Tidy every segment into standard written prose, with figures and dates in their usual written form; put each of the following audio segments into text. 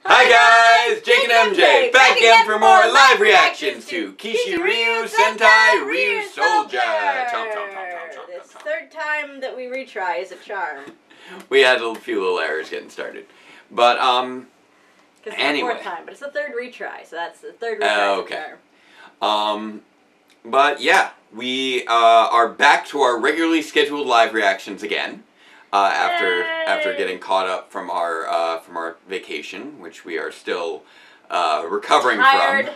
Hi guys, Jake and MJ, back again for more live reactions to Kishiryu Sentai Ryusoulger. This third time that we retry is a charm. We had a few little errors getting started, but Because it's anyway. the fourth time, but it's the third retry, so that's the third retry. Okay. But yeah, we are back to our regularly scheduled live reactions again. After getting caught up from our vacation, which we are still recovering Tired.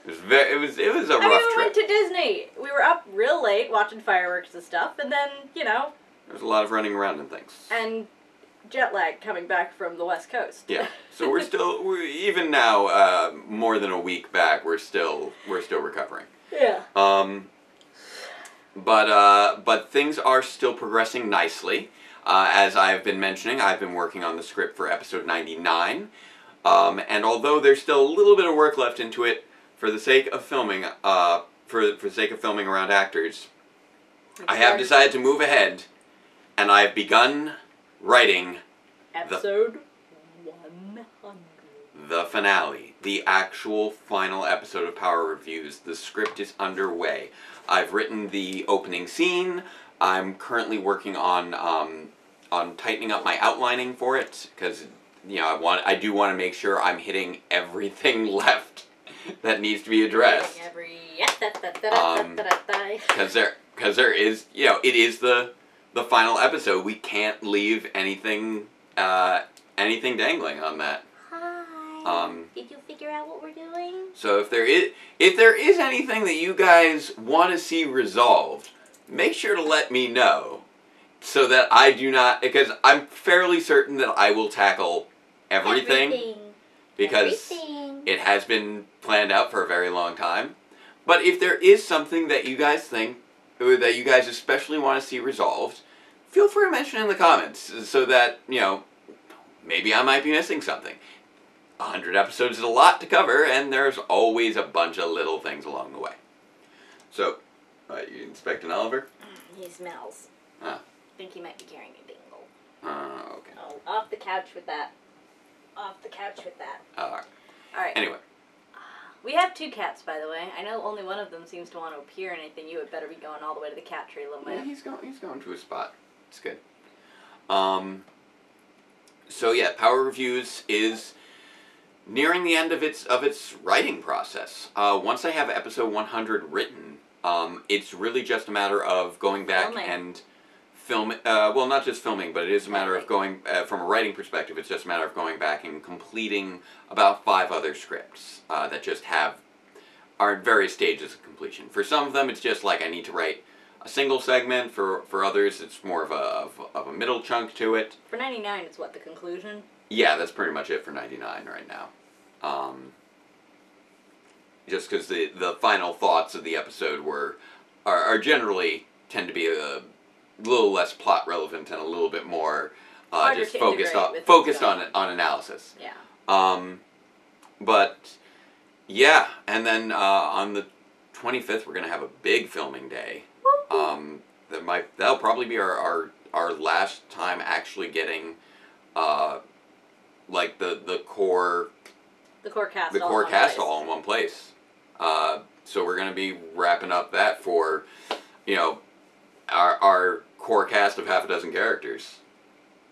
from. It was a rough trip. We went to Disney. We were up real late watching fireworks and stuff, and then there was a lot of running around and things. And jet lag coming back from the West Coast. Yeah. So we're even now more than a week back. We're still recovering. Yeah. But things are still progressing nicely. As I've been mentioning, I've been working on the script for episode 99, and although there's still a little bit of work left into it, for the sake of filming, for the sake of filming around actors, I have decided to move ahead, and I've begun writing episode 100. The finale, the actual final episode of Power Reviews. The script is underway. I've written the opening scene. I'm currently working on tightening up my outlining for it, because I do want to make sure I'm hitting everything left that needs to be addressed. Because there is it is the final episode. We can't leave anything dangling on that. Hi. Did you figure out what we're doing? So if there is anything that you guys want to see resolved, make sure to let me know, so that I do not, because I'm fairly certain that I will tackle everything. Because it has been planned out for a very long time. But if there is something that you guys think, or that you guys especially want to see resolved, feel free to mention it in the comments, so that, maybe I might be missing something. 100 episodes is a lot to cover, and there's always a bunch of little things along the way. So, you inspecting Oliver? He smells. Ah. I think he might be carrying a dingle. Okay. Oh, off the couch with that. Off the couch with that. Alright. Alright. Anyway. We have 2 cats, by the way. I know only one of them seems to want to appear in anything. You had better be going all the way to the cat tree a little bit. Yeah, he's going to a spot. It's good. So yeah, Power Reviews is nearing the end of its writing process. Once I have episode 100 written, it's really just a matter of going back and film. Well, not just filming, but it is a matter of going from a writing perspective. It's just a matter of going back and completing about 5 other scripts that just are in various stages of completion. For some of them, it's just like I need to write a single segment. For others, it's more of a middle chunk to it. For 99, it's what, the conclusion? Yeah, that's pretty much it for 99 right now. Just because the final thoughts of the episode are generally tend to be a little less plot relevant and a little bit more just focused on analysis. Yeah. But yeah, and then on the 25th we're gonna have a big filming day. That'll probably be our last time actually getting like the core cast all in one place. So we're going to be wrapping up that for, our core cast of half a dozen characters.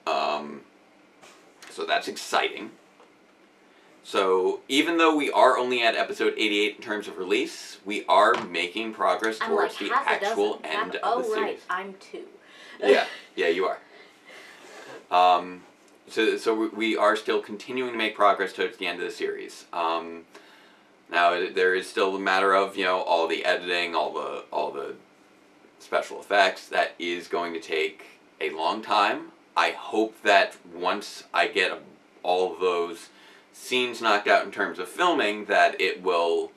So that's exciting. So even though we are only at episode 88 in terms of release, we are making progress towards the actual end of the series. Oh right, I'm 2. Yeah, you are. So we are still continuing to make progress towards the end of the series. Now there is still a matter of all the editing, all the special effects. That is going to take a long time. I hope that once I get all of those scenes knocked out in terms of filming, that it will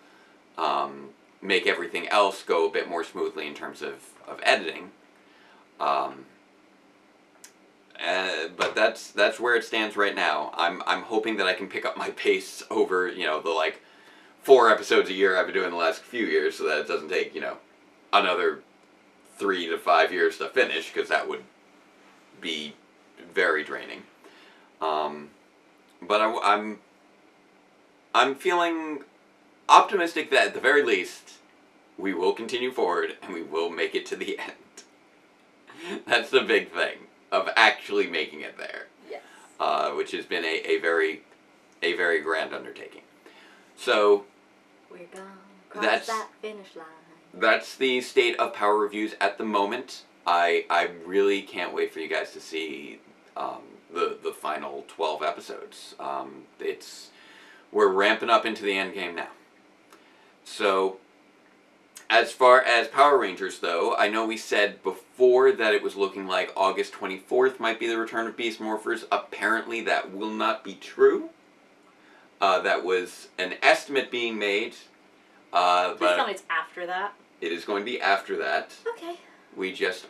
make everything else go a bit more smoothly in terms of editing. But that's where it stands right now. I'm hoping that I can pick up my pace over the 4 episodes a year I've been doing the last few years, so that it doesn't take another 3 to 5 years to finish, because that would be very draining. But I'm I'm feeling optimistic that at the very least, we will continue forward and we will make it to the end. That's the big thing of actually making it there. Yes. Which has been a very grand undertaking. So we're gonna cross that finish line. That's the state of Power Reviews at the moment. I really can't wait for you guys to see the final 12 episodes. We're ramping up into the end game now. So, as far as Power Rangers, though, I know we said before that it was looking like August 24th might be the return of Beast Morphers. Apparently that will not be true. That was an estimate being made. Please tell me it's after that. It is going to be after that. Okay. We just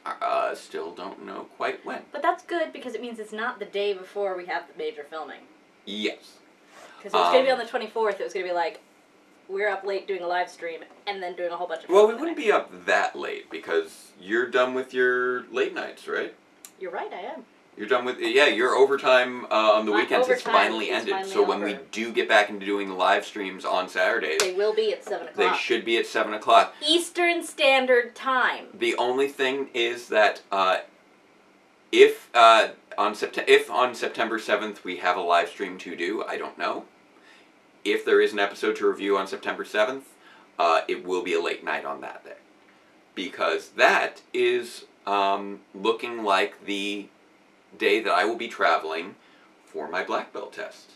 still don't know quite when. But that's good because it means it's not the day before we have the major filming. Yes. Because it was going to be on the 24th. It was going to be like, we're up late doing a live stream and then doing a whole bunch of... Well, we wouldn't be up that late because you're done with your late nights, right? You're right, I am. You're done with... Yeah, your overtime on the weekends has finally ended. So when we do get back into doing live streams on Saturdays... They will be at 7 o'clock. They should be at 7 o'clock. Eastern Standard Time. The only thing is that if on September 7th we have a live stream to do, I don't know. If there is an episode to review on September 7th, it will be a late night on that day. Because that is looking like the day that I will be traveling for my black belt test.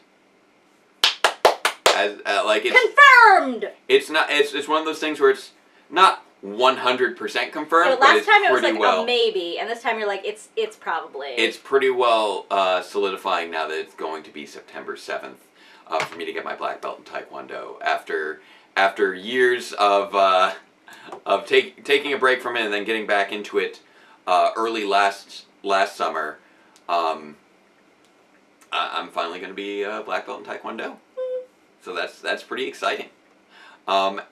Confirmed! It's not. It's one of those things where it's not 100% confirmed. So last time it was like a maybe, and this time you're like it's probably. It's pretty well solidifying now that it's going to be September 7th for me to get my black belt in Taekwondo after years of taking a break from it and then getting back into it early last summer. I'm finally going to be a black belt in Taekwondo. So that's pretty exciting. And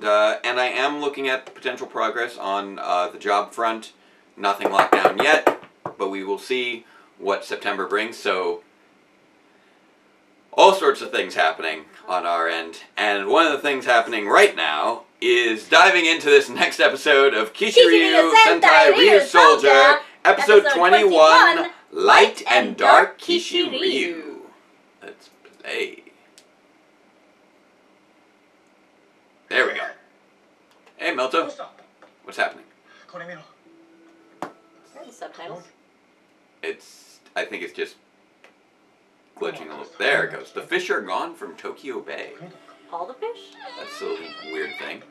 I am looking at potential progress on the job front. Nothing locked down yet, but we will see what September brings. So all sorts of things happening on our end. And one of the things happening right now is diving into this next episode of Kishiryu Sentai Ryusoulger, episode 21, Light and Dark Kishiryu. Let's play. There we go. Hey, Melto. What's happening? Are the subtitles? I think it's just glitching a little. There it goes. The fish are gone from Tokyo Bay. All the fish? That's a weird thing.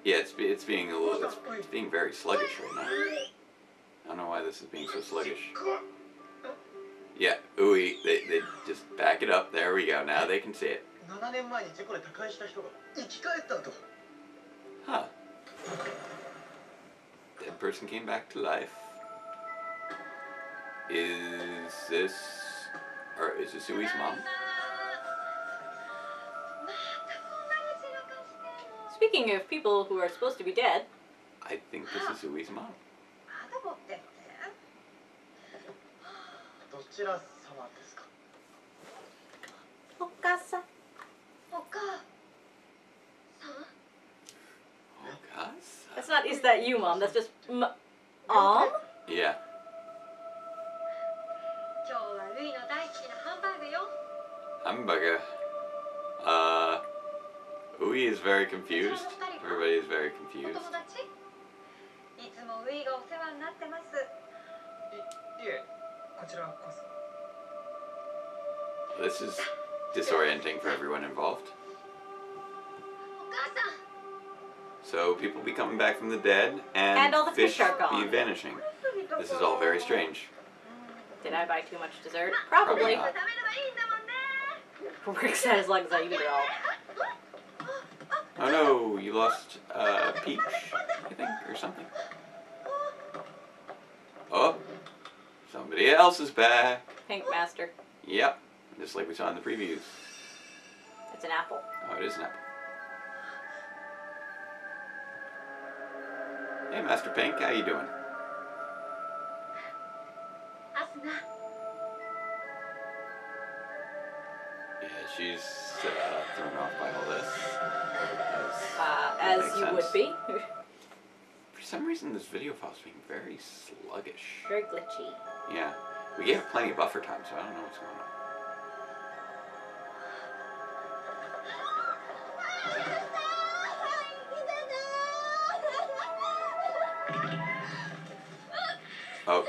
Yeah, it's being it's being very sluggish right now. I don't know why this is being so sluggish. Yeah, ooey, they just back it up. There we go. Now they can see it. Huh. Dead person came back to life. Is this Ui's mom? Speaking of people who are supposed to be dead, I think this is Ui's mom. That's not, is that you, Mom? That's just, Mom? Yeah. Hamburger. Ui is very confused. Everybody is very confused. This is disorienting for everyone involved. So people be coming back from the dead, and all the fish are gone. Be vanishing. This is all very strange. Did I buy too much dessert? Probably. Works out as long as I eat it all. Oh no, you lost Peach, I think, or something. Oh, somebody else is back. Pink Master. Yep, just like we saw in the previews. It's an apple. Oh, it is an apple. Hey, Master Pink, how you doing? Yeah, she's thrown off by all this. As you would be. For some reason, this video file's being very sluggish. Very glitchy. Yeah. We gave it plenty of buffer time, so I don't know what's going on. Oh,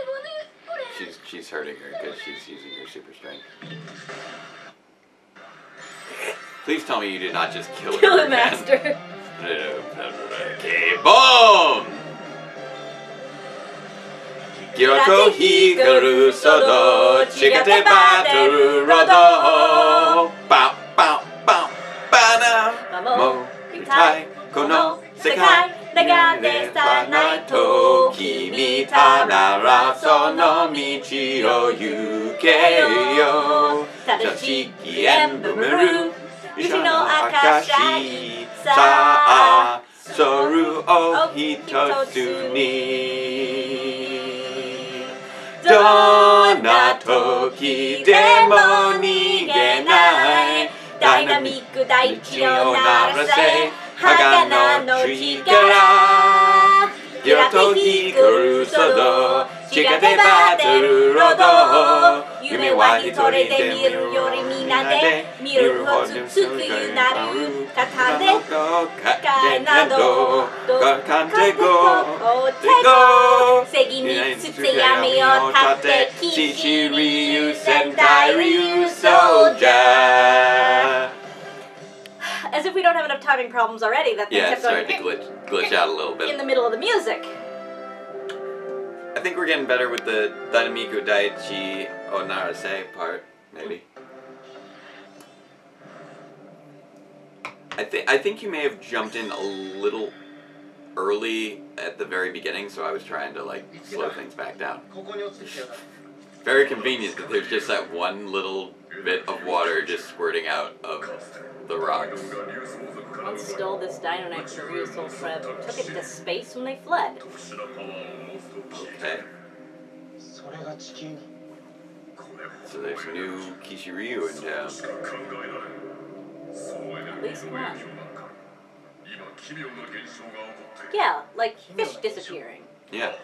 she's hurting her because she's using her super strength. Please tell me you did not just kill her. Kill the master. Okay, boom! Kyoto hikaru sodo, chigate bateru rodo. Bow, bow, bow, bana. Mo, ritai, kono, sekai. 流れさないと君たならその道を行けよ正しき演舞むる牛の証さあソルを一つにどんな時でも逃げないダイナミック大地を鳴らせ鋼の力ギラと光るそど地下でバトルロード夢は一人で見るよりみんなで見るほどつくよなる片でかいなどかんてごおてご正義につつやめを立てKishiryu Sentai Ryusoulger As if we don't have enough timing problems already, that thing kept going to glitch out a little bit. In the middle of the music. I think we're getting better with the Dainamiku Daichi Onarase part, maybe. I think you may have jumped in a little early at the very beginning, so I was trying to like slow things back down. Very convenient that there's just that one little bit of water just squirting out of the rocks. And still, this Dino Knight for the Ryusoulger took it to space when they fled. Okay. So there's new Kishiryu in town. At least one. Yeah, like fish disappearing. Yeah.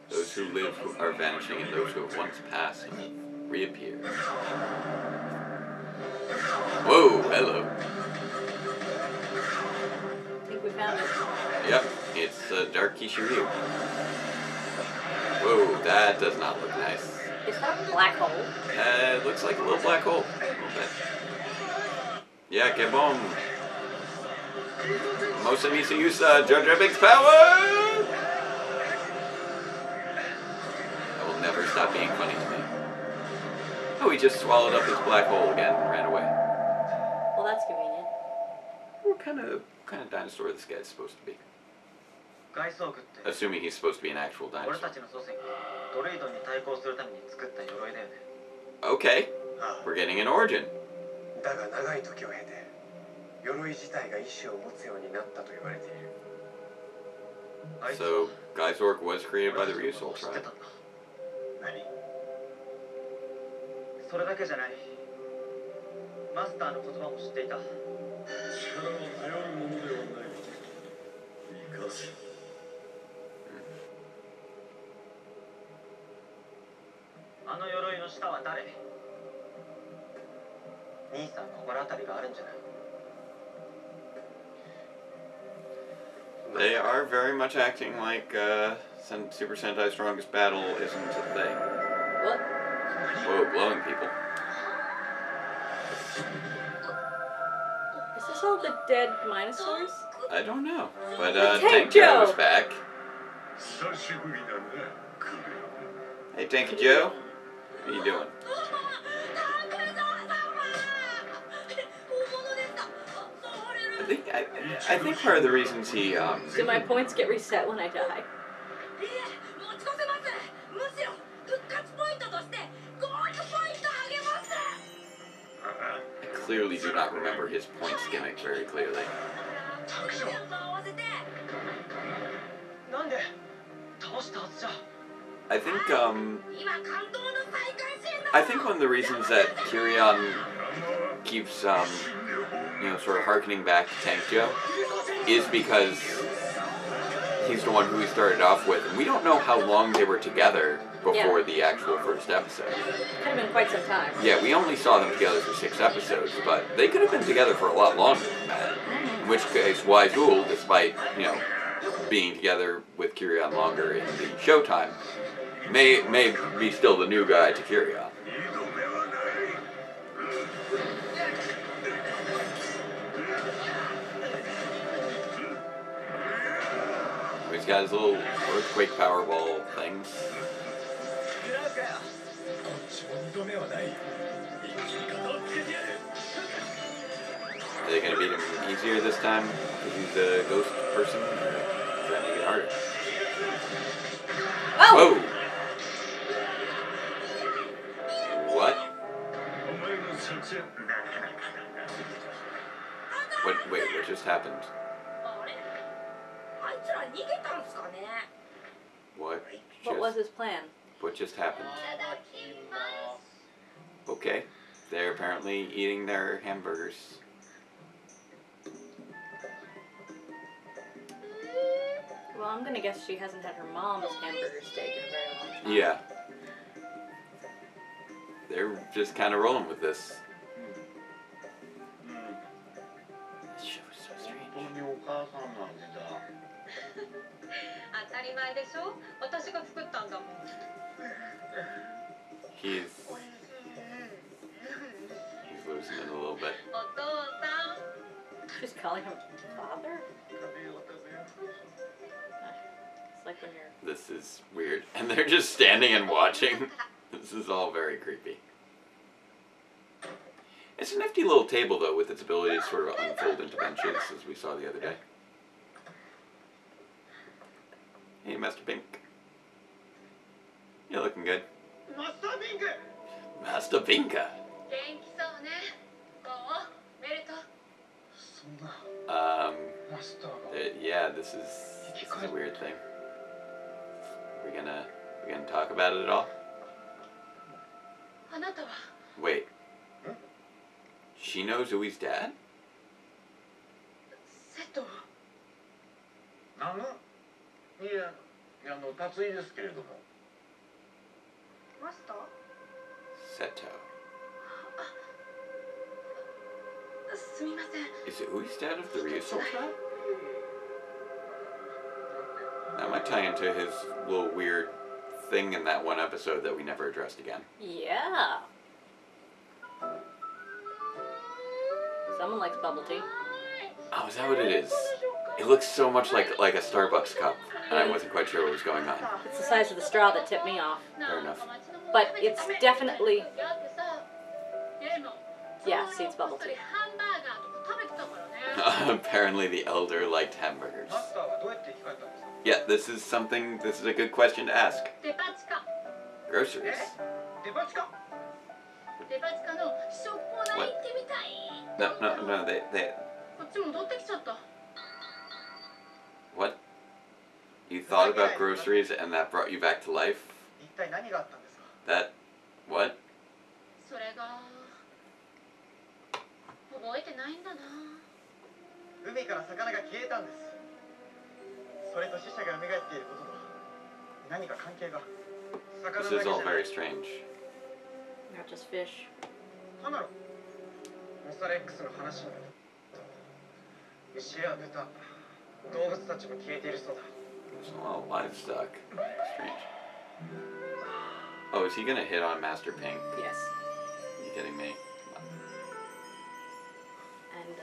Those who live are vanishing, and those who have once passed reappear. Whoa, hello. I think we found it. Yep, it's Dark Kishiryu. Whoa, that does not look nice. Is that a black hole? It looks like a little black hole. A little bit. Yeah, get boom. Mosa Misa Yusa, Jojo Big's power! That will never stop being funny to me. Oh, he just swallowed up his black hole again and ran away. Well, that's convenient. What kind of dinosaur this guy's supposed to be? Assuming he's supposed to be an actual dinosaur. Okay, we're getting an origin. So, Geysorg was created by the Ryusoul tribe. それだけじゃない。マスターの言葉も知っていた。力を頼るものではない。生かし。あの鎧の下は誰？兄さん心当たりがあるんじゃない？ They are very much acting like Super Sentai's strongest battle isn't a thing. What? Whoa, glowing people. Is this all the dead Minosaurs? I don't know. But Tank Joe Joe is back. Hey, Tanky Joe. What are you doing? I think part of the reasons he Do my points get reset when I die? I clearly do not remember his points gimmick very clearly. I think I think one of the reasons that Kiryu keeps, you know, sort of harkening back to Tank Joe is because he's the one who he started off with, and we don't know how long they were together before the actual first episode. Could have been quite some time. Yeah, we only saw them together for 6 episodes, but they could have been together for a lot longer than that. In which case, Waizul, despite, you know, being together with Kiryu longer in the showtime, may be still the new guy to Kiryu. He's got his little earthquake powerball things. Are they going to beat him easier this time because he's a ghost person? Or does that make it harder? Oh! Whoa! What? Wait, what just happened? What was his plan? What just happened? Okay. They're apparently eating their hamburgers. Well, I'm gonna guess she hasn't had her mom's hamburger steak in a very long time. Yeah. They're just kind of rolling with this. This show is so strange. He's losing it a little bit. She's calling him father? It's like when you're... This is weird. And they're just standing and watching. This is all very creepy. It's a nifty little table, though, with its ability to sort of unfold into benches, as we saw the other day. Hey, Master Pink. You're looking good. Master Pinka! Yeah, this is a weird thing. We're gonna talk about it at all? Wait. She knows who he's dad? Seto. Is it who's dad of the Ryusoulger? That might tie into his little weird thing in that one episode that we never addressed again. Yeah. Someone likes bubble tea. Oh, is that what it is? It looks so much like a Starbucks cup, and I wasn't quite sure what was going on. It's the size of the straw that tipped me off. Fair enough. But it's definitely... Yeah, Seed's bubble tea. Apparently the elder liked hamburgers. Yeah, this is a good question to ask. Groceries. What? No, they... What? You thought about groceries and that brought you back to life? That... what? This is all very strange. Not just fish. There's a lot of livestock. Strange. Oh, is he gonna hit on Master Pink? Yes. Are you kidding me? Come on. And,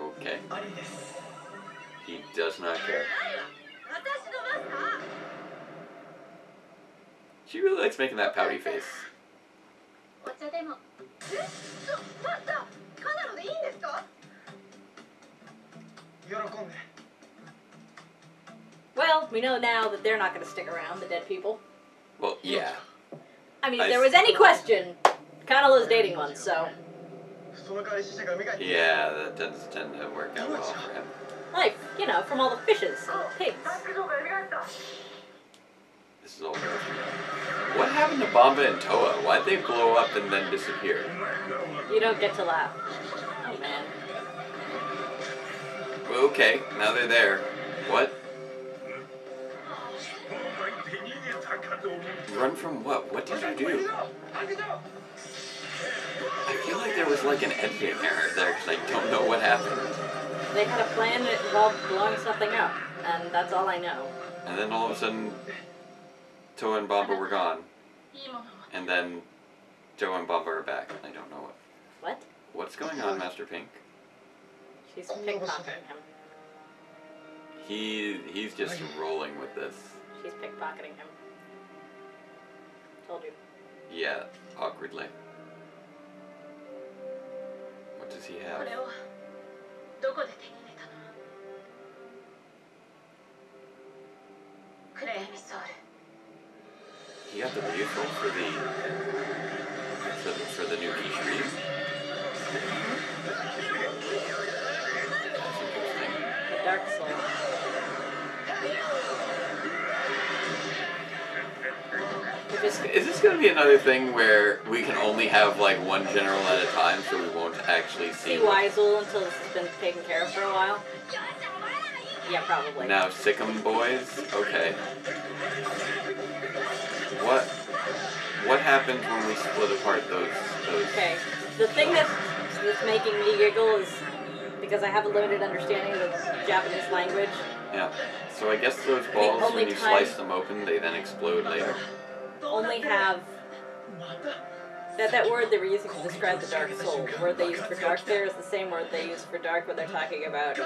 Okay. He does not care. She really likes making that pouty face. well, we know now that they're not going to stick around, the dead people. Well, yeah. I mean, if there was any question, Kanalo's dating one, so. Yeah, that does tend to work out well for him. Like, you know, from all the fishes and pigs. This is all good. What happened to Bamba and Toa? Why'd they blow up and then disappear? You don't get to laugh. Oh, man. Okay, now they're there. What? Run from what? What did you do? I feel like there was like an editing error there because I don't know what happened. They had a plan that involved blowing something up, and that's all I know. And then all of a sudden, Toa and Bamba were gone. And then Joe and Bamba are back. I don't know what. What? What's going on, Master Pink? She's pickpocketing him. He's just rolling with this. She's pickpocketing him. Told you. Yeah, awkwardly. What does he have? He got the vehicle for the new Kishiryu. That's interesting. The Dark Soul. Is this going to be another thing where we can only have like one general at a time, so we won't actually see Weisel until this has been taken care of for a while? Yeah, probably. Now Sikkim boys? Okay. What happens when we split apart those? Okay. The thing that's making me giggle is because I have a limited understanding of the Japanese language. Yeah. So I guess those balls, when you slice them open, they then explode later. Only have that word they were using to describe the Dark Soul. The word they used for dark there is the same word they used for dark when they're talking about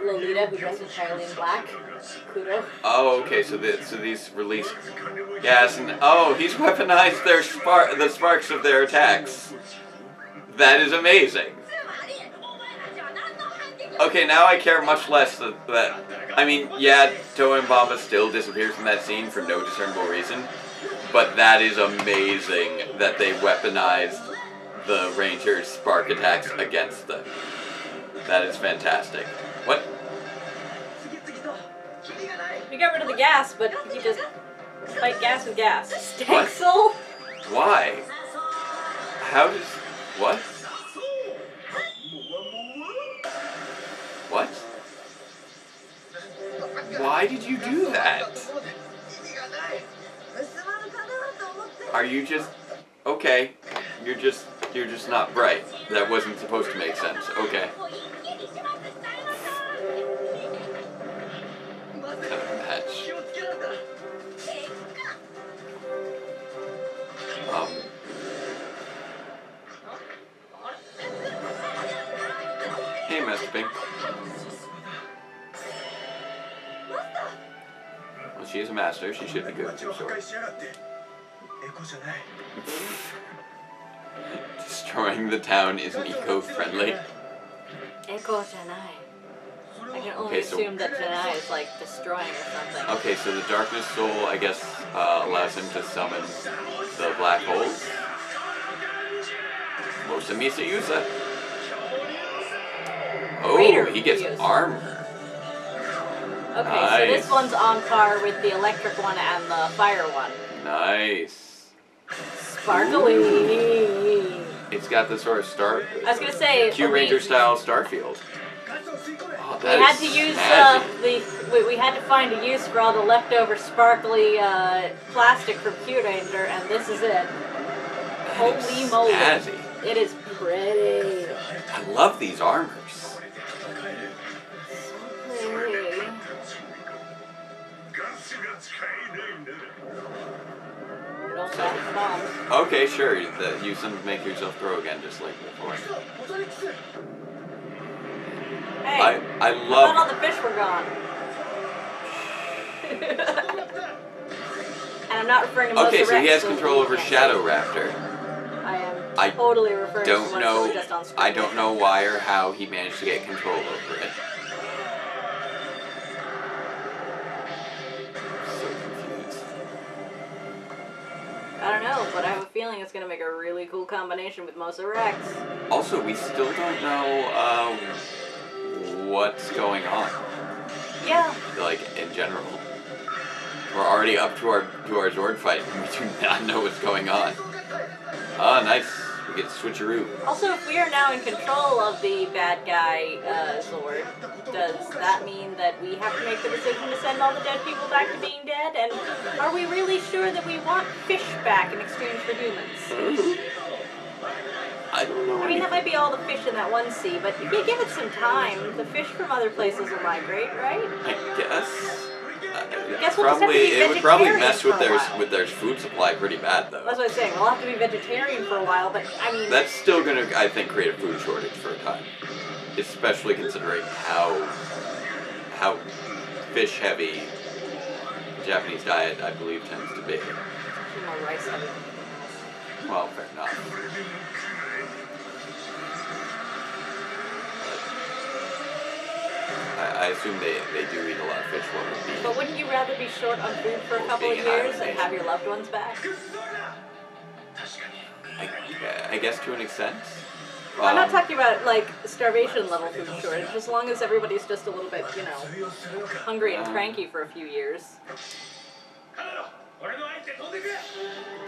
Lolita, who dressed entirely in black. Kudo. Oh, okay. So these release gas, and he's weaponized the sparks of their attacks. That is amazing. Okay, now I care much less that I mean, yeah, Toa and Bamba still disappears from that scene for no discernible reason, but that is amazing that they weaponized the Rangers' spark attacks against them. That is fantastic. What? You got rid of the gas, but you just fight gas with gas. Stencil? Why? How does... What? What? Why did you do that? Are you just... Okay. You're just not bright. That wasn't supposed to make sense. Okay. Match. Hey, Master Pink. Well, she is a master. She should be good with two swords. Destroying the town isn't eco-friendly. Echo Janai. I can only assume that Janai is like destroying or something. Okay, so the Darkness Soul, I guess, allows him to summon the black holes. Mosa Misa Yusa. Oh, he gets armor. Okay, nice. So this one's on par with the electric one and the fire one. Nice. Sparkly. Ooh. It's got the sort of star... I was going to say... Q Ranger style Starfield. Oh, we had to use we had to find a use for all the leftover sparkly plastic from Q Ranger, and this is it. Holy moly! Snazzy. It is pretty. I love these armors. So pretty. Don't stop the bombs. Okay, sure. Use them to make yourself throw again, just like before. Hey, I I love... thought all the fish were gone. And I'm not referring to Mosa Okay, so he Rex, has control over Shadow Raptor. I am totally referring to one that was just on screen. I don't know why or how he managed to get control over it. know, but I have a feeling it's gonna make a really cool combination with Mosa Rex. Also, we still don't know what's going on. Yeah. Like in general, we're already up to our Zord fight, and we do not know what's going on. Ah, nice. We get switcheroo. Also, if we are now in control of the bad guy Zord, does that mean that we have to make the decision to send all the dead people back to being dead? And are we really sure that we want fish back in exchange for humans? I don't know. I mean, that might be all the fish in that one sea, but if you give it some time, the fish from other places will migrate, right? I guess. Guess we'll just have to be It would probably mess with vegetarian with their food supply pretty bad, though. That's what I'm saying. We'll have to be vegetarian for a while, but I mean... That's still gonna, I think, create a food shortage for a time. Especially considering how fish-heavy the Japanese diet, I believe, tends to be. More rice heavy. Well, fair enough. I assume they do eat a lot of fish while we're being... But wouldn't you rather be short on food for a couple of years and have your loved ones back? I guess to an extent. I'm not talking about, like, starvation level food shortage, as long as everybody's just a little bit, you know, hungry and cranky for a few years.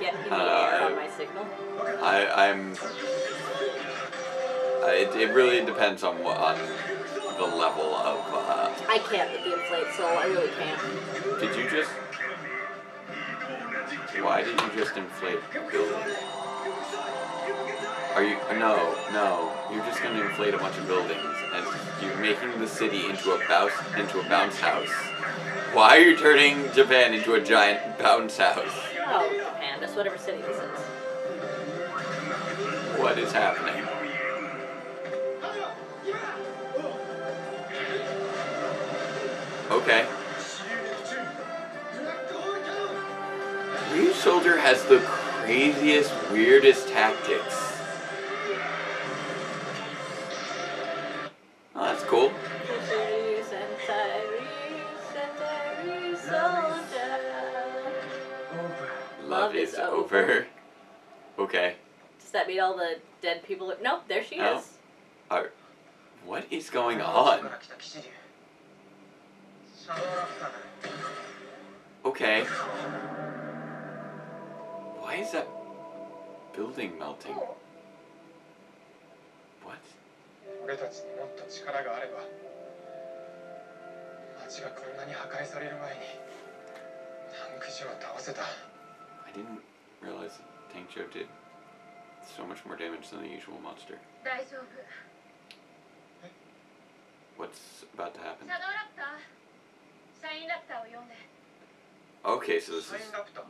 Get in the air on my signal. It really depends on the level of... I can't with the inflate soul, I really can't. Did you just... Why did you just inflate a building? Are you... No. You're just going to inflate a bunch of buildings, and you're making the city into a bounce house. Why are you turning Japan into a giant bounce house? Oh, Japan, just whatever city this is. What is happening? Okay. Ryusoulger has the craziest, weirdest tactics. Oh, that's cool. Kishiryu Sentai Ryusoulger. Love is over. Okay. Does that mean all the dead people are... Nope, there she is. What is going on? Okay. Why is that building melting? What? I didn't realize that Tankjo did so much more damage than the usual monster. What's about to happen? Okay, so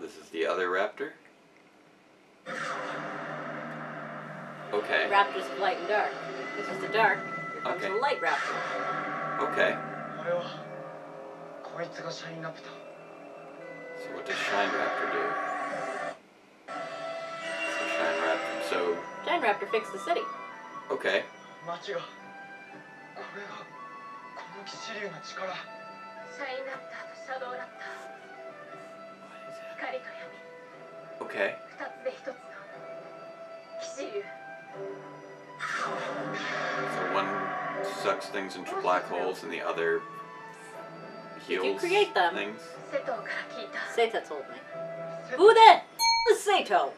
this is the other raptor? Okay. Raptors of light and dark. This is the dark. Here comes the light raptor. Okay. So what does Shine Raptor do? So Shine Raptor fixed the city. Okay. Okay. So one sucks things into black holes and the other heals Did you create them? Things. Seita told me. Who the is Sato?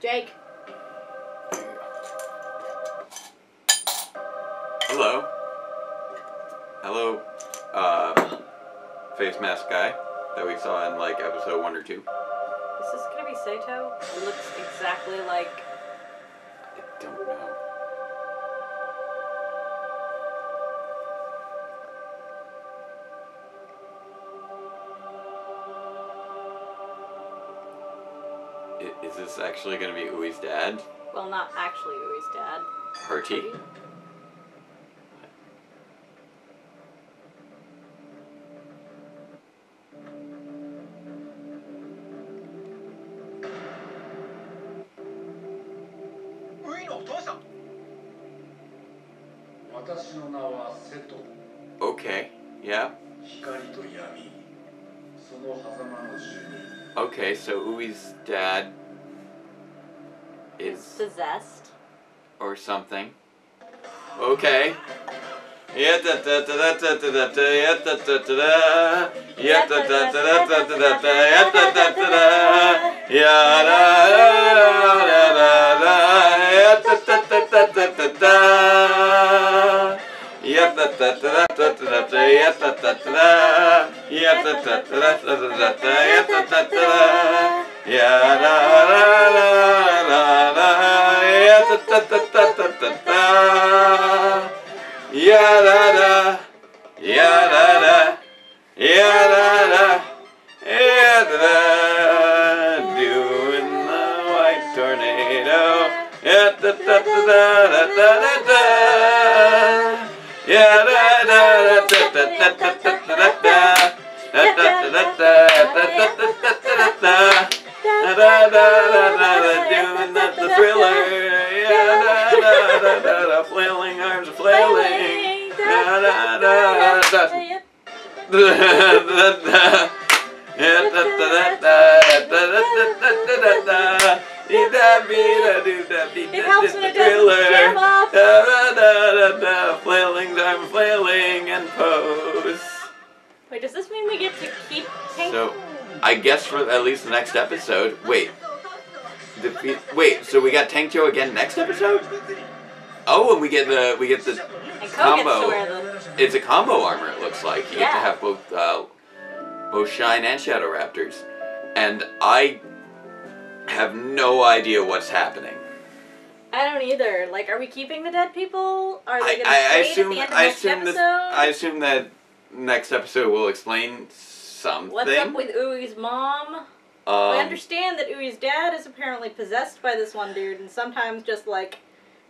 Jake. Hello. Hello, face mask guy that we saw in like episode 1 or 2. Is this gonna be Sato? He looks exactly like... I don't know. Is this actually gonna be Ui's dad? Well, not actually Ui's dad. Hurty? Okay, yeah. Okay, so Ui's dad is possessed. or something. Okay. Yeah, da da da da da da da. Yeah, da da da da. Yeah, da da da da da da da. Yeah, da da da da. Yeah, da da da da. Yeah, da da da da da da. Yeah, da da da da da da. Yeah, da da da. Yeah, da da da da da. Yeah, da da da. Yeah, da da da da. Yeah, da da da da da. Ya da da, ya da da, ya da da, ya da da, doing the white tornado. Ya da da da da da da da, ya da da da da da da da da da, da da da da da da da da da, doing the thriller. Ya da da da da, flailing arms are flailing. Da da da da. It helps when it doesn't jam off. Flailing, I'm flailing and pose. Wait, does this mean we get to keep Tank? So, I guess for at least the next episode. Wait, so we got Tank Joe again next episode? Oh, and we get the and Ko combo. gets to wear the... It's a combo armor. It looks like you get to Yeah. have both Shine and Shadow Raptors, and I have no idea what's happening. I don't either. Like, are we keeping the dead people? Are they going to I stay at the end of next episode? I assume that next episode will explain something. What's up with Ui's mom? I understand that Ui's dad is apparently possessed by this one dude, and sometimes just like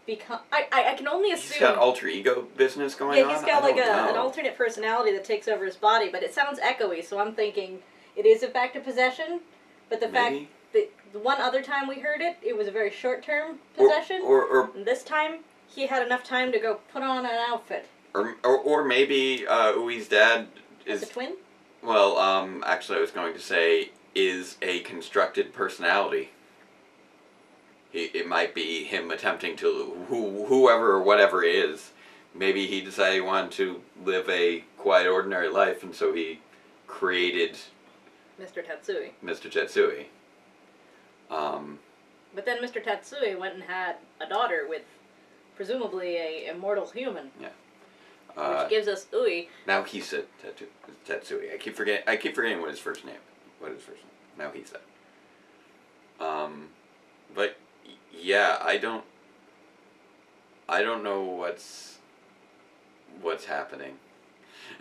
become. I can only assume. He's got alter ego business going on. Yeah, he's got like an alternate personality that takes over his body, but it sounds echoey, so I'm thinking it is in fact a possession. But the fact that the one other time we heard it, it was a very short-term possession. And this time, he had enough time to go put on an outfit. Or maybe Ui's dad is a twin. Well, actually, I was going to say is a constructed personality. It might be him attempting to whoever or whatever it is. Maybe he decided he wanted to live a quiet, ordinary life, and so he created Mr. Tatsui. Mr. Tatsui. But then Mr. Tatsui went and had a daughter with presumably a immortal human. Yeah. Which gives us Ui. Now he said Tatsui. I keep forgetting what his first name. Now he said. But yeah, I don't know what's happening.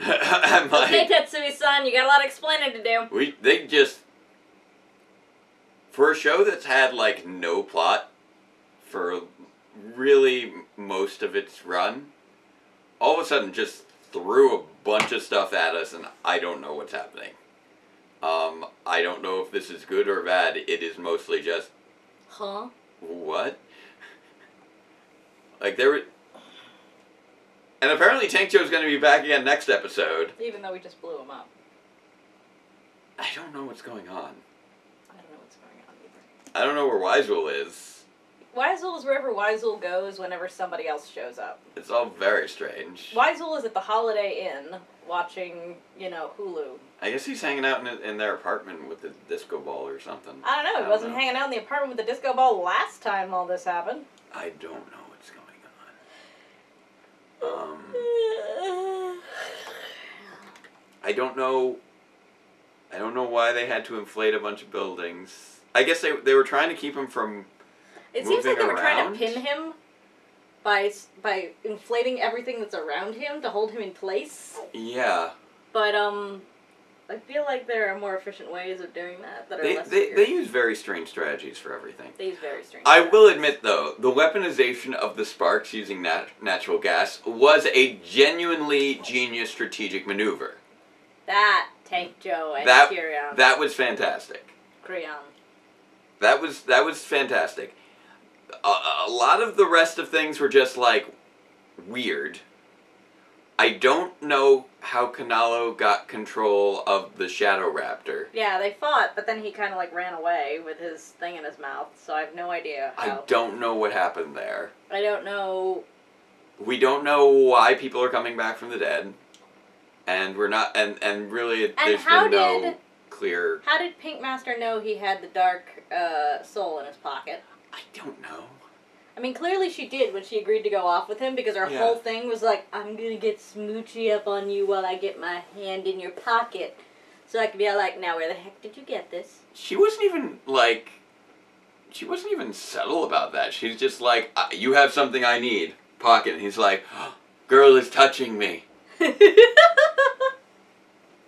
Okay, Tatsui-san, you got a lot of explaining to do. They just, for a show that's had like no plot for really most of its run, all of a sudden just threw a bunch of stuff at us, and I don't know what's happening. I don't know if this is good or bad. It is mostly just, huh? What? Like there were, and apparently Tank Joe's going to be back again next episode. Even though we just blew him up. I don't know what's going on. I don't know what's going on either. I don't know where Wisewool is. Wisewool is wherever Wisewool goes whenever somebody else shows up. It's all very strange. Wisewool is at the Holiday Inn watching, Hulu. I guess he's hanging out in their apartment with the disco ball or something. I don't know. He wasn't hanging out in the apartment with the disco ball last time all this happened. I don't know what's going on. I don't know why they had to inflate a bunch of buildings. I guess they were trying to keep him from It seems like they were trying around. to pin him by inflating everything that's around him to hold him in place. Yeah. But I feel like there are more efficient ways of doing that are less weird. They use very strange strategies for everything. They use very strange I will strategies. admit, though, the weaponization of the sparks using natural gas was a genuinely genius strategic maneuver. That, Tank Joe and Kirion. That was fantastic. Kirion. That was fantastic. A lot of the rest of things were just, like, weird. I don't know how Kanalo got control of the Shadow Raptor. Yeah, they fought, but then he kind of like ran away with his thing in his mouth, so I have no idea how. I don't know what happened there. I don't know. We don't know why people are coming back from the dead. And we're not, and really, there's been no clear... How did Pink Master know he had the dark soul in his pocket? I don't know. I mean, clearly she did when she agreed to go off with him, because her whole thing was like, I'm gonna get smoochy up on you while I get my hand in your pocket. So I could be all like, now where the heck did you get this? She wasn't even, like... She wasn't even subtle about that. She's just like, you have something I need. Pocket. And he's like, oh, girl is touching me.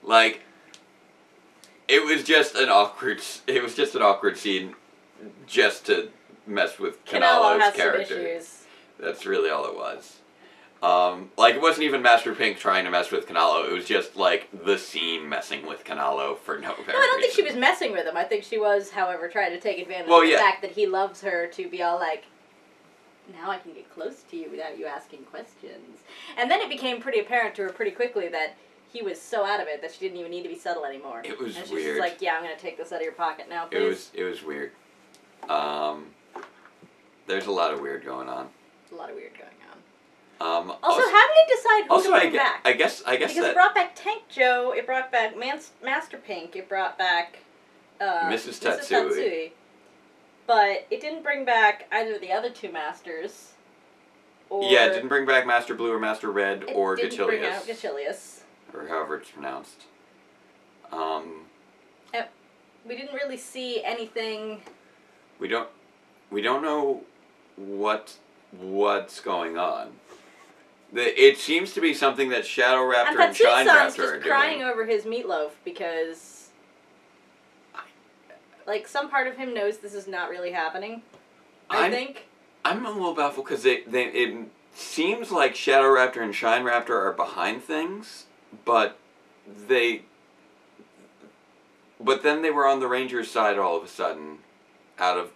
Like, it was just an awkward scene just to mess with Kanalo's character. Some issues. That's really all it was. Like, it wasn't even Master Pink trying to mess with Kanalo. It was just, like, the scene messing with Kanalo for no apparent reason. I don't think she was messing with him. I think she was, however, trying to take advantage of the fact that he loves her to be all like, now I can get close to you without you asking questions. And then it became pretty apparent to her pretty quickly that he was so out of it that she didn't even need to be subtle anymore. It was and weird. She's just like, yeah, I'm going to take this out of your pocket now, please. It was weird. There's a lot of weird going on. A lot of weird going on. Also, how did it decide who to bring back? I guess because it brought back Tank Joe, it brought back Master Pink, it brought back Mrs. Tatsui. But it didn't bring back either of the other two masters. Or yeah, it didn't bring back Master Blue or Master Red or Gachilius. It didn't bring out Gachilius. Or however it's pronounced. We didn't really see anything. We don't know what's going on. It seems to be something that Shadow Raptor and Shine Raptor are doing. Just crying over his meatloaf because, like, some part of him knows this is not really happening. I think. I'm a little baffled because it seems like Shadow Raptor and Shine Raptor are behind things, but then they were on the Rangers' side all of a sudden, out of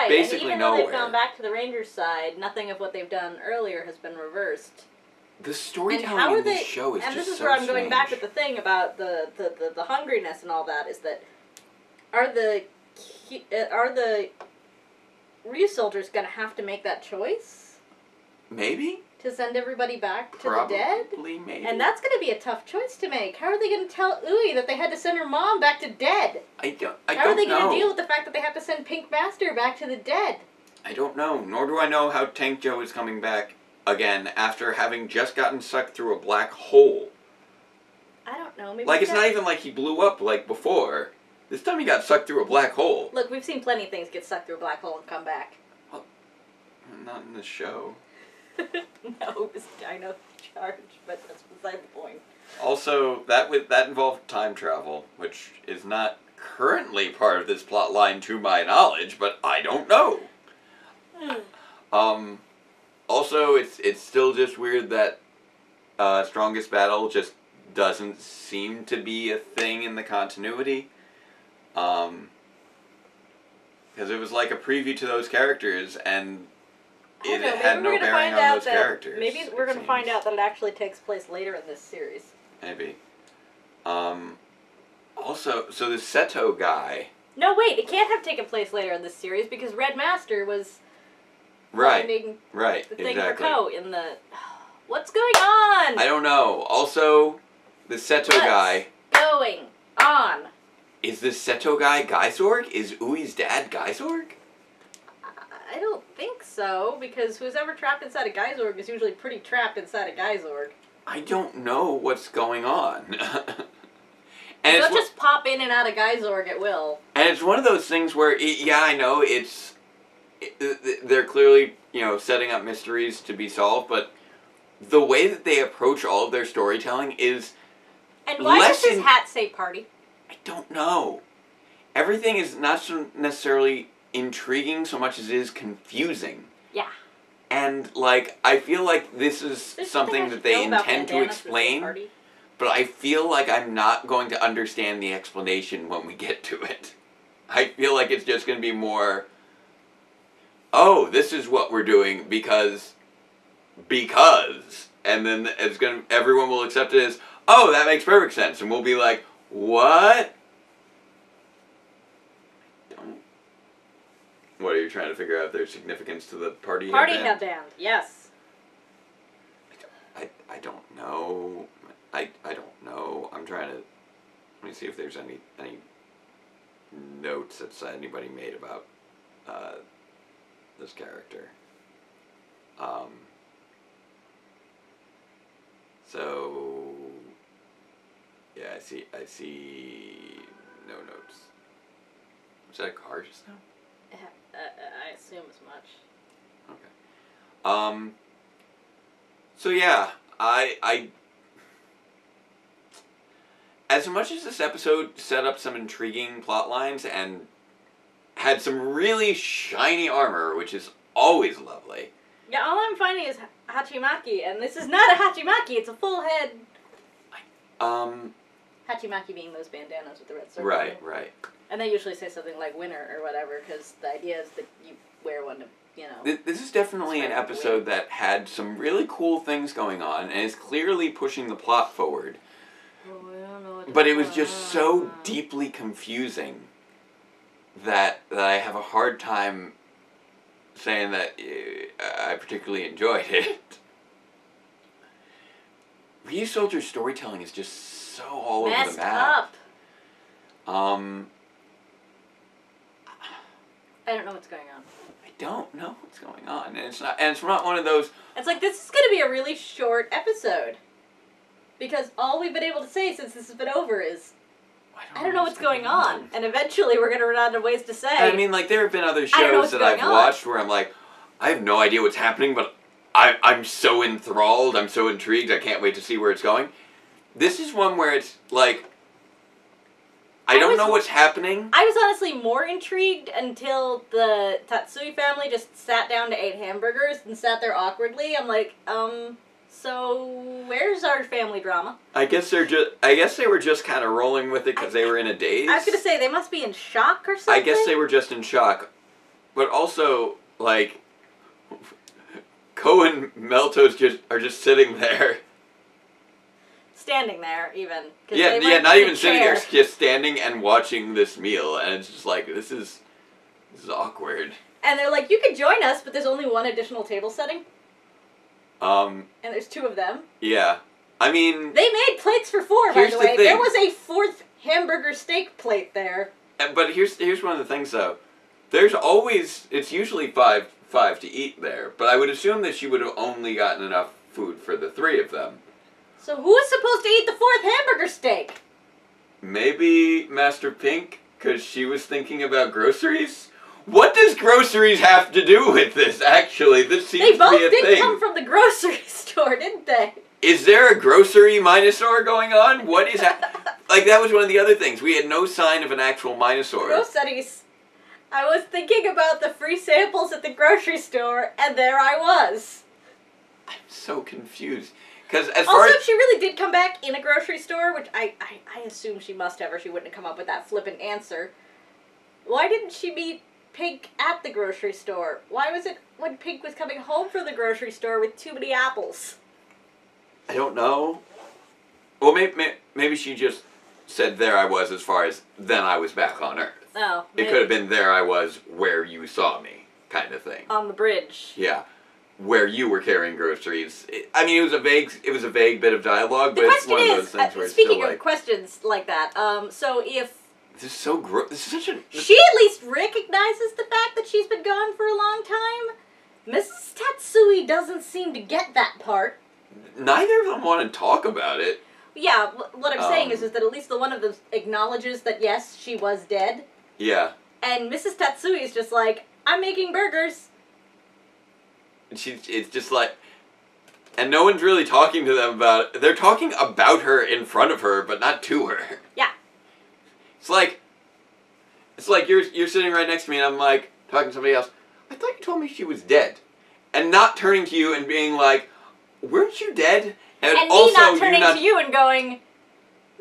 basically and even nowhere. though they've gone back to the Rangers' side, nothing of what they've done earlier has been reversed. The storytelling in this show is just so strange. And this is where I'm going back with the thing about the hungriness and all that, is that are the Ryusoulgers going to have to make that choice? Maybe. To send everybody back to the dead? Probably, maybe. And that's going to be a tough choice to make. How are they going to tell Ui that they had to send her mom back to dead? How are they going to deal with the fact that they have to send Pink Master back to the dead? I don't know. Nor do I know how Tank Joe is coming back again after having just gotten sucked through a black hole. I don't know. Maybe like, it's not even like he blew up like before. This time he got sucked through a black hole. Look, we've seen plenty of things get sucked through a black hole and come back. Well, not in this show. No, it was Dino Charge, but that's beside the point. Also, that involved time travel, which is not currently part of this plot line to my knowledge, but I don't know. Also, it's still just weird that Strongest Battle just doesn't seem to be a thing in the continuity. Because it was like a preview to those characters, and it had no bearing on those characters. Maybe we're going to find out that it actually takes place later in this series. Maybe. Also, so the Seto guy... No, wait, it can't have taken place later in this series because Red Master was finding the thing for Ko in the... What's going on? I don't know. Also, the Seto guy... going on? Is this Seto guy Gaisorg? Is Ui's dad Gaisorg? I don't think so, because who's ever trapped inside a Gaisorg is usually pretty trapped inside a Gaisorg. I don't know what's going on. And they'll just pop in and out of Gaisorg at will. And it's one of those things where, yeah, I know, they're clearly, setting up mysteries to be solved, but the way that they approach all of their storytelling is... And why does his hat say party? I don't know. Everything is not so necessarily intriguing so much as it is confusing. Yeah. And, I feel like this is something that they intend to explain, but I feel like I'm not going to understand the explanation when we get to it. I feel like it's just going to be more, oh, this is what we're doing because and then everyone will accept it as, oh, that makes perfect sense, and we'll be like, what? What are you trying to figure out their significance to the party headband? Yes. I don't know. I don't know. I'm trying to. Let me see if there's any notes that anybody made about this character. So yeah, I see no notes. Was that a car just now? I assume as much. Okay. So yeah, I as much as this episode set up some intriguing plot lines and had some really shiny armor, which is always lovely. Yeah, all I'm finding is Hachimaki, and this is not a Hachimaki, it's a full head. Hachimaki being those bandanas with the red circle. Right. And they usually say something like winner or whatever, because the idea is that you wear one to, you know. This is definitely an episode that had some really cool things going on, and is clearly pushing the plot forward. Oh, I don't know what But it was just so deeply confusing that I have a hard time saying that I particularly enjoyed it. Ryusoulger's storytelling is just so all over the map. I don't know what's going on. I don't know what's going on, and it's not one of those. It's like, this is going to be a really short episode, because all we've been able to say since this has been over is, I don't know what's going on, and eventually we're going to run out of ways to say. I mean, like, there have been other shows that I've watched where I'm like, I have no idea what's happening, but I'm so enthralled, I'm so intrigued, I can't wait to see where it's going. This is one where it's like, I don't know what's happening. I was honestly more intrigued until the Tatsui family just sat down to eat hamburgers and sat there awkwardly. I'm like, so where's our family drama? I guess they were just kind of rolling with it because they were in a daze. I was gonna say, they must be in shock or something. I guess they were just in shock. But also, like, Ko and Meltos are just sitting there. Standing there, even. Yeah, not even sitting there, just standing and watching this meal, and it's just like, this is awkward. And they're like, you could join us, but there's only one additional table setting. And there's 2 of them. Yeah. I mean... They made plates for 4, by the way. There was a 4th hamburger steak plate there. But here's one of the things, though. There's always... It's usually five to eat there, but I would assume that she would have only gotten enough food for the 3 of them. So who's supposed to eat the 4th hamburger steak? Maybe Master Pink, because she was thinking about groceries? What does groceries have to do with this, actually? This seems to be a thing. They both did come from the grocery store, didn't they? Is there a grocery Minosaur going on? What is that? Like, that was one of the other things. We had no sign of an actual Minosaur. Groceries. I was thinking about the free samples at the grocery store, and there I was. I'm so confused. She really did come back in a grocery store, which I assume she must have, or she wouldn't have come up with that flippant answer. Why didn't she meet Pink at the grocery store? Why was it when Pink was coming home from the grocery store with too many apples? I don't know. Well, maybe she just said there I was as far as then I was back on Earth. Oh. It could have been there I was where you saw me, kind of thing. On the bridge. Yeah. Where you were carrying groceries. I mean, it was a vague bit of dialogue, but it's one of those things where it's still like... Speaking of questions like that, so if... This is so gross. This is such a... She at least recognizes the fact that she's been gone for a long time. Mrs. Tatsui doesn't seem to get that part. Neither of them want to talk about it. Yeah, what I'm saying is that at least the one of them acknowledges that, yes, she was dead. Yeah. And Mrs. Tatsui is just like, I'm making burgers. It's just like, and no one's really talking to them about it. They're talking about her in front of her, but not to her. Yeah. It's like you're sitting right next to me, and I'm like talking to somebody else. I thought you told me she was dead, and not turning to you and being like, "Weren't you dead?" And also, me not turning to you and going,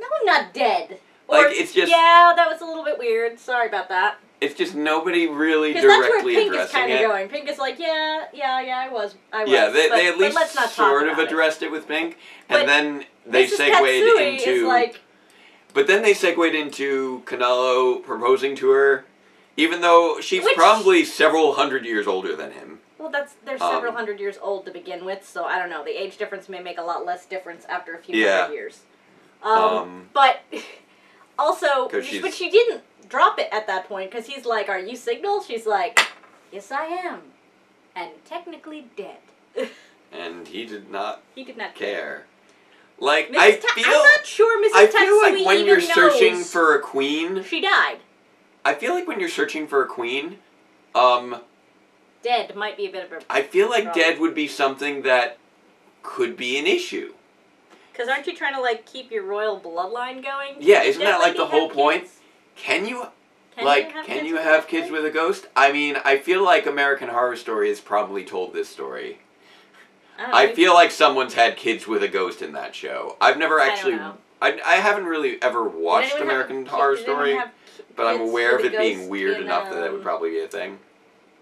"No, I'm not dead." Or, like, it's just... Yeah, that was a little bit weird. Sorry about that. It's just nobody really Because that's where directly Pink is addressing kind of it. going. Pink is like, yeah, I was. Yeah, they but, at least but let's not sort talk of about addressed it with Pink, But and then they Mrs. segued Katsui into. is like, But then they segued into Kanalo proposing to her, even though she's Which- probably several hundred years older than him. well, they're several hundred years old to begin with, so I don't know. The age difference may make a lot less difference after a few hundred years. But also, but she didn't drop it at that point because he's like, "Are you Signal?" She's like, "Yes, I am, and technically dead." And he did not. He did not care. Like I'm not sure Mrs. I feel like Tatsui when you're even searching knows for a queen, she died. I feel like when you're searching for a queen, Dead might be a bit of a. I feel like problem. dead would be something that could be an issue. Because aren't you trying to like keep your royal bloodline going? Yeah, isn't that like Definitely the whole have point? kids? Can you Can you have kids with a ghost? I mean, I feel like American Horror Story has probably told this story. I feel like someone's had kids with a ghost in that show. I've never actually. I haven't really ever watched American Horror Story, but I'm aware of it being weird enough that would probably be a thing.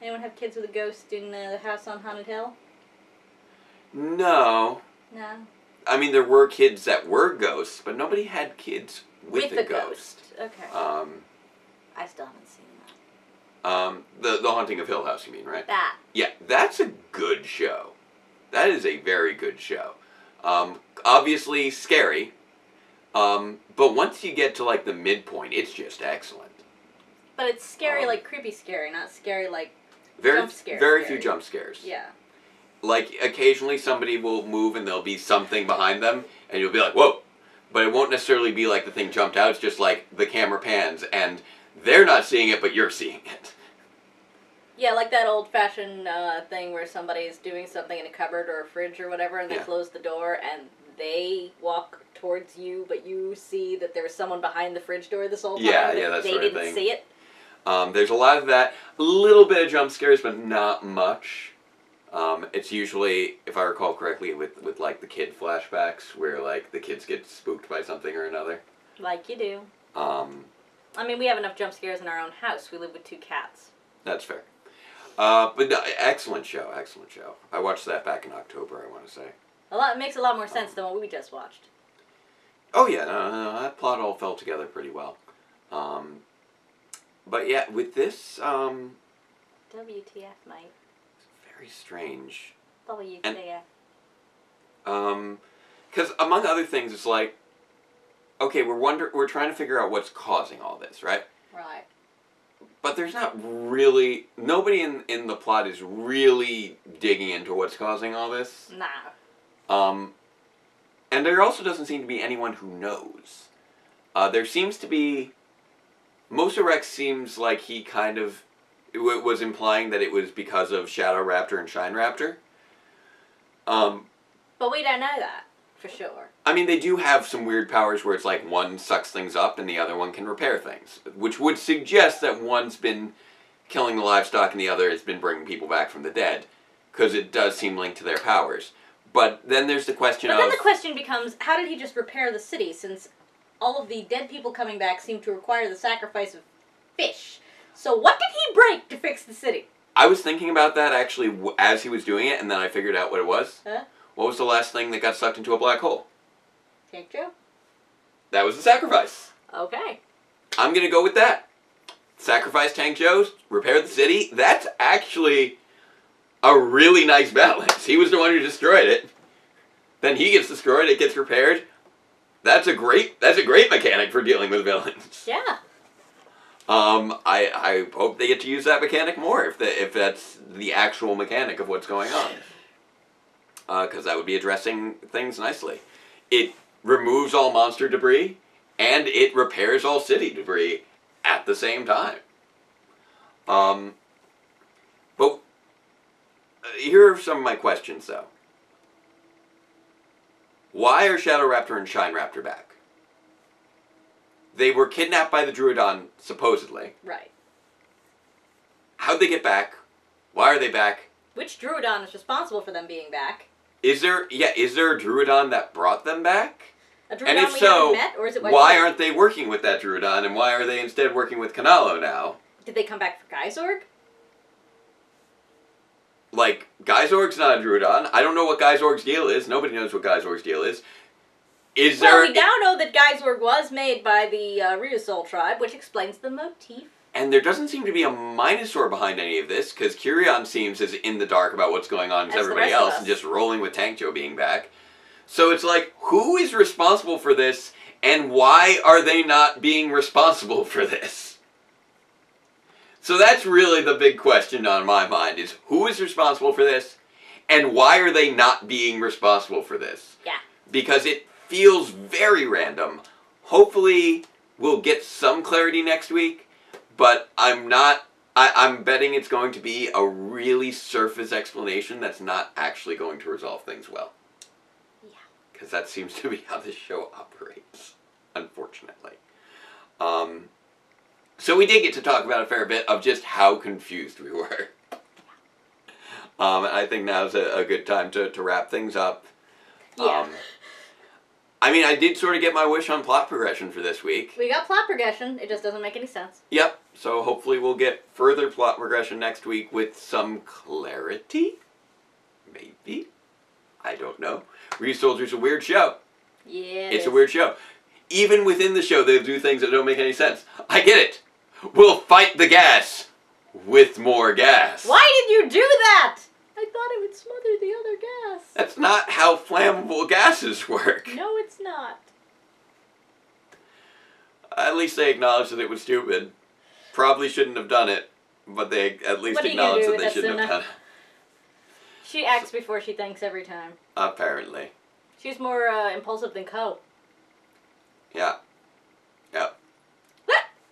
Anyone have kids with a ghost in the house on Haunted Hill? No. No. I mean, there were kids that were ghosts, but nobody had kids with a ghost. Okay. I still haven't seen that. The Haunting of Hill House, you mean, right? That. Yeah, that's a good show. That is a very good show. Obviously scary, but once you get to like the midpoint, it's just excellent. But it's scary, like creepy scary, not scary like very jump scare. Very few jump scares. Yeah. Like occasionally somebody will move and there'll be something behind them, and you'll be like, "Whoa!" But it won't necessarily be like the thing jumped out. It's just like the camera pans, and they're not seeing it, but you're seeing it. Yeah, like that old-fashioned thing where somebody's doing something in a cupboard or a fridge or whatever, and they close the door, and they walk towards you, but you see that there's someone behind the fridge door this whole time. Yeah, that's they sort of didn't thing. see it. There's a lot of that. A little bit of jump scares, but not much. It's usually, if I recall correctly, with like the kid flashbacks, where like the kids get spooked by something or another. Like you do. I mean, we have enough jump scares in our own house. We live with 2 cats. That's fair. But no, excellent show, excellent show. I watched that back in October, I want to say. It makes a lot more sense than what we just watched. Oh yeah, no, that plot all fell together pretty well. But yeah, with this, WTF, mate. very strange. WTF. Because among other things, it's like, okay, we're trying to figure out what's causing all this, right? Right. But there's not really, nobody in the plot is really digging into what's causing all this. Nah. And there also doesn't seem to be anyone who knows. There seems to be, Mosa Rex seems like he kind of was implying that it was because of Shadow Raptor and Shine Raptor. But we don't know that, for sure. I mean, they do have some weird powers where it's like one sucks things up and the other one can repair things. Which would suggest that one's been killing the livestock and the other has been bringing people back from the dead. Because it does seem linked to their powers. But then there's the question But then the question becomes, how did he just repair the city, since all of the dead people coming back seem to require the sacrifice of fish? So what did he break to fix the city? I was thinking about that actually as he was doing it, and then I figured out what it was. Huh? What was the last thing that got sucked into a black hole? Tank Joe? That was the sacrifice. Okay. I'm going to go with that. Sacrifice Tank Joe, repair the city. That's actually a really nice balance. He was the one who destroyed it. Then he gets destroyed, it gets repaired. That's a great mechanic for dealing with villains. Yeah. I hope they get to use that mechanic more if that's the actual mechanic of what's going on. Because that would be addressing things nicely. It removes all monster debris, and it repairs all city debris at the same time. But here are some of my questions, though. Why are Shadow Raptor and Shine Raptor back? They were kidnapped by the Druidon, supposedly. Right. How'd they get back? Why are they back? Which Druidon is responsible for them being back? Is there a Druidon that brought them back? A Druidon And if we so, haven't met, or is it why aren't they working with that Druidon, and why are they instead working with Kanalo now? Did they come back for Geysorg? Like, Geysorg's not a Druidon. I don't know what Geysorg's deal is. Nobody knows what Geysorg's deal is. Well, we now know that Geysorg was made by the Ryusoul tribe, which explains the motif. And there doesn't seem to be a Minosaur behind any of this, because Kirion seems as in the dark about what's going on as everybody else, and just rolling with Tank Joe being back. So it's like, who is responsible for this, and why are they not being responsible for this? So that's really the big question on my mind, is who is responsible for this, and why are they not being responsible for this? Yeah. Because it feels very random. Hopefully we'll get some clarity next week, but I'm betting it's going to be a really surface explanation that's not actually going to resolve things well. Yeah. Because that seems to be how this show operates, unfortunately. So we did get to talk about a fair bit of just how confused we were. And I think now's a good time to wrap things up. Yeah. I mean, I did sort of get my wish on plot progression for this week. We got plot progression. It just doesn't make any sense. Yep. So hopefully we'll get further plot progression next week with some clarity. Maybe. I don't know. Ryusoulger's a weird show. Yeah. It's a weird show. Even within the show, they do things that don't make any sense. I get it. We'll fight the gas with more gas. Why did you do that? I thought it would smother the other gas. That's not how flammable gases work. No, it's not. At least they acknowledged that it was stupid. Probably shouldn't have done it, but they at least acknowledged that they shouldn't have done it. She acts before she thinks every time. Apparently. She's more impulsive than Ko. Yeah. Yep.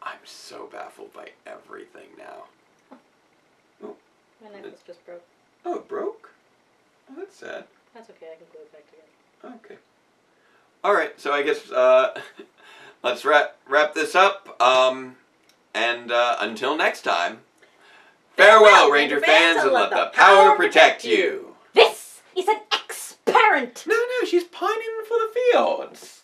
I'm so baffled by everything now. Oh. My necklace just broke. Oh, it broke? Oh, that's sad. That's okay, I can glue it back together. Okay. Alright, so I guess, let's wrap this up. And until next time, farewell, Ranger fans, and let the power protect you. This is an ex-parent. No, she's pining for the fields.